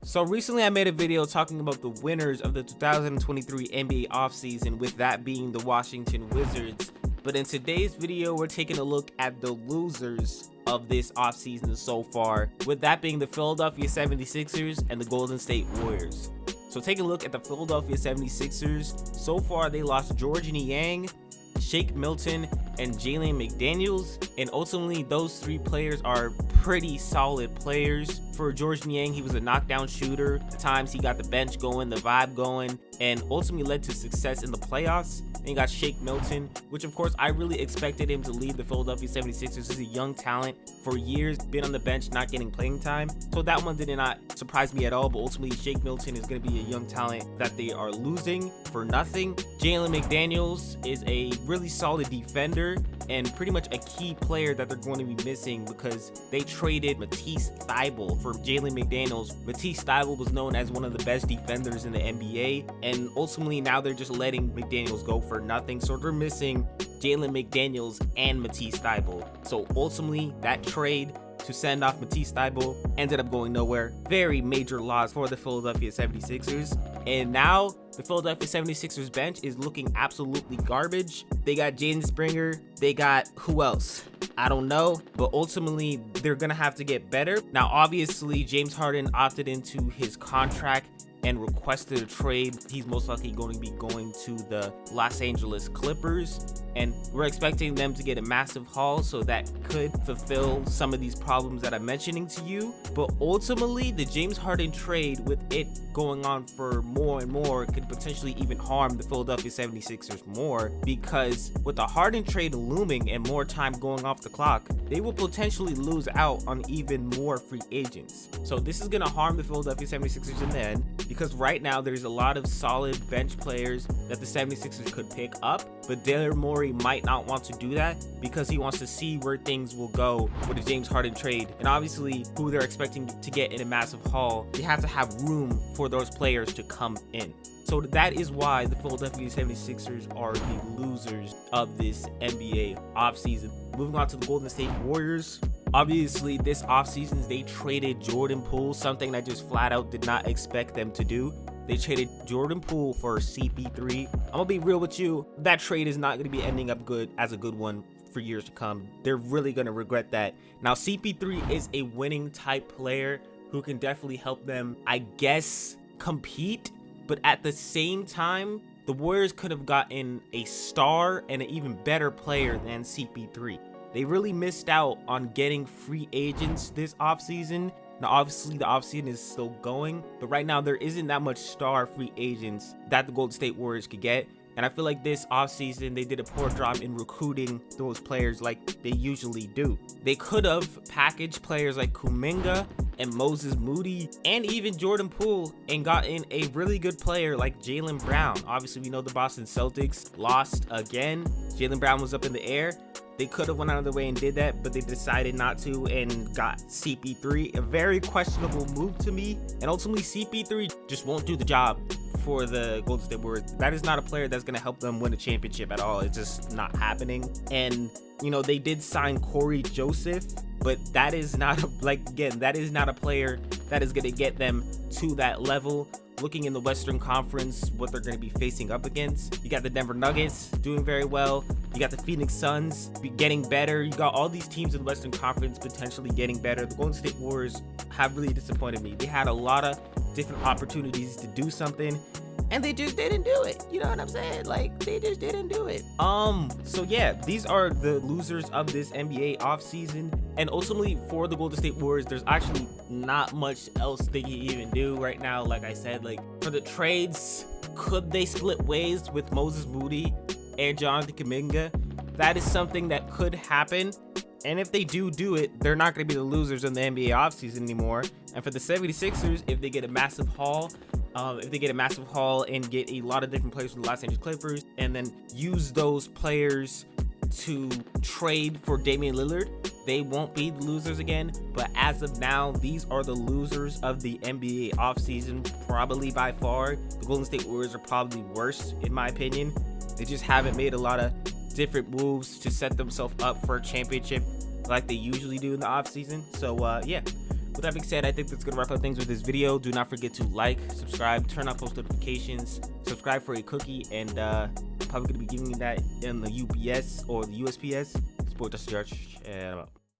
So recently I made a video talking about the winners of the 2023 NBA offseason, with that being the Washington Wizards. But in today's video, we're taking a look at the losers of this offseason so far, with that being the Philadelphia 76ers and the Golden State Warriors. So taking a look at the Philadelphia 76ers, so far they lost George Niang, Shake Milton, and Jalen McDaniels, and ultimately those three players are pretty solid players. For George Niang, he was a knockdown shooter. At times he got the bench going, the vibe going, and ultimately led to success in the playoffs. And you got Shake Milton, which of course I really expected him to lead the Philadelphia 76ers. He's a young talent, for years been on the bench not getting playing time, so that one did not surprise me at all. But ultimately Shake Milton is going to be a young talent that they are losing for nothing. Jalen McDaniels is a really solid defender and pretty much a key player that they're going to be missing, because they traded Matisse Thybulle for Jalen McDaniels. Matisse Thybulle was known as one of the best defenders in the NBA, and ultimately now they're just letting McDaniels go for nothing. So they're missing Jalen McDaniels and Matisse Thybulle. So ultimately that trade to send off Matisse Thybulle ended up going nowhere. Very major loss for the Philadelphia 76ers. And now the Philadelphia 76ers bench is looking absolutely garbage. They got Jaden Springer. They got who else? I don't know, but ultimately they're gonna have to get better. Now, obviously, James Harden opted into his contract and requested a trade. He's most likely going to be going to the Los Angeles Clippers, and we're expecting them to get a massive haul, so that could fulfill some of these problems that I'm mentioning to you. But ultimately, the James Harden trade, with it going on for more and more, could potentially even harm the Philadelphia 76ers more, because with the Harden trade looming and more time going off the clock, they will potentially lose out on even more free agents. So this is going to harm the Philadelphia 76ers in the end, because right now there's a lot of solid bench players that the 76ers could pick up, but Daryl Morey might not want to do that because he wants to see where things will go with the James Harden trade. And obviously, who they're expecting to get in a massive haul, they have to have room for those players to come in. So that is why the Philadelphia 76ers are the losers of this NBA offseason. Moving on to the Golden State Warriors. Obviously, this offseason, they traded Jordan Poole, something I just flat out did not expect them to do. They traded Jordan Poole for CP3. I'm gonna be real with you, that trade is not gonna be ending up good as a good one for years to come. They're really gonna regret that. Now, CP3 is a winning type player who can definitely help them, I guess, compete. But at the same time, the Warriors could have gotten a star and an even better player than CP3. They really missed out on getting free agents this offseason. Now, obviously, the offseason is still going, but right now there isn't that much star free agents that the Golden State Warriors could get. And I feel like this offseason, they did a poor job in recruiting those players like they usually do. They could have packaged players like Kuminga and Moses Moody and even Jordan Poole and gotten a really good player like Jaylen Brown. Obviously, we know the Boston Celtics lost again. Jaylen Brown was up in the air. They could have went out of their way and did that, but they decided not to and got CP3. A very questionable move to me. And ultimately, CP3 just won't do the job for the Golden State Warriors. That is not a player that's going to help them win a championship at all. It's just not happening. And, you know, they did sign Corey Joseph, but that is not that is not a player that is going to get them to that level. Looking in the Western Conference, what they're going to be facing up against, you got the Denver Nuggets doing very well. You got the Phoenix Suns getting better. You got all these teams in the Western Conference potentially getting better. The Golden State Warriors have really disappointed me. They had a lot of different opportunities to do something, and they just didn't do it. You know what I'm saying? Like, they just didn't do it. So yeah, these are the losers of this NBA offseason. And ultimately, for the Golden State Warriors, there's actually not much else they can even do right now. Like I said, like, for the trades, could they split ways with Moses Moody and Jonathan Kuminga? That is something that could happen. And if they do it, they're not going to be the losers in the NBA offseason anymore. And for the 76ers, if they get a massive haul, and get a lot of different players from the Los Angeles Clippers, and then use those players to trade for Damian Lillard, they won't be the losers again. But as of now, these are the losers of the NBA offseason, probably by far. The Golden State Warriors are probably worse, in my opinion. They just haven't made a lot of different moves to set themselves up for a championship like they usually do in the offseason. So yeah, With that being said, I think that's gonna wrap up things with this video. Do not forget to like, subscribe, turn on post notifications, subscribe for a cookie, and probably gonna be giving you that in the UPS or the USPS. Sport Dusty Arch, and I'm out.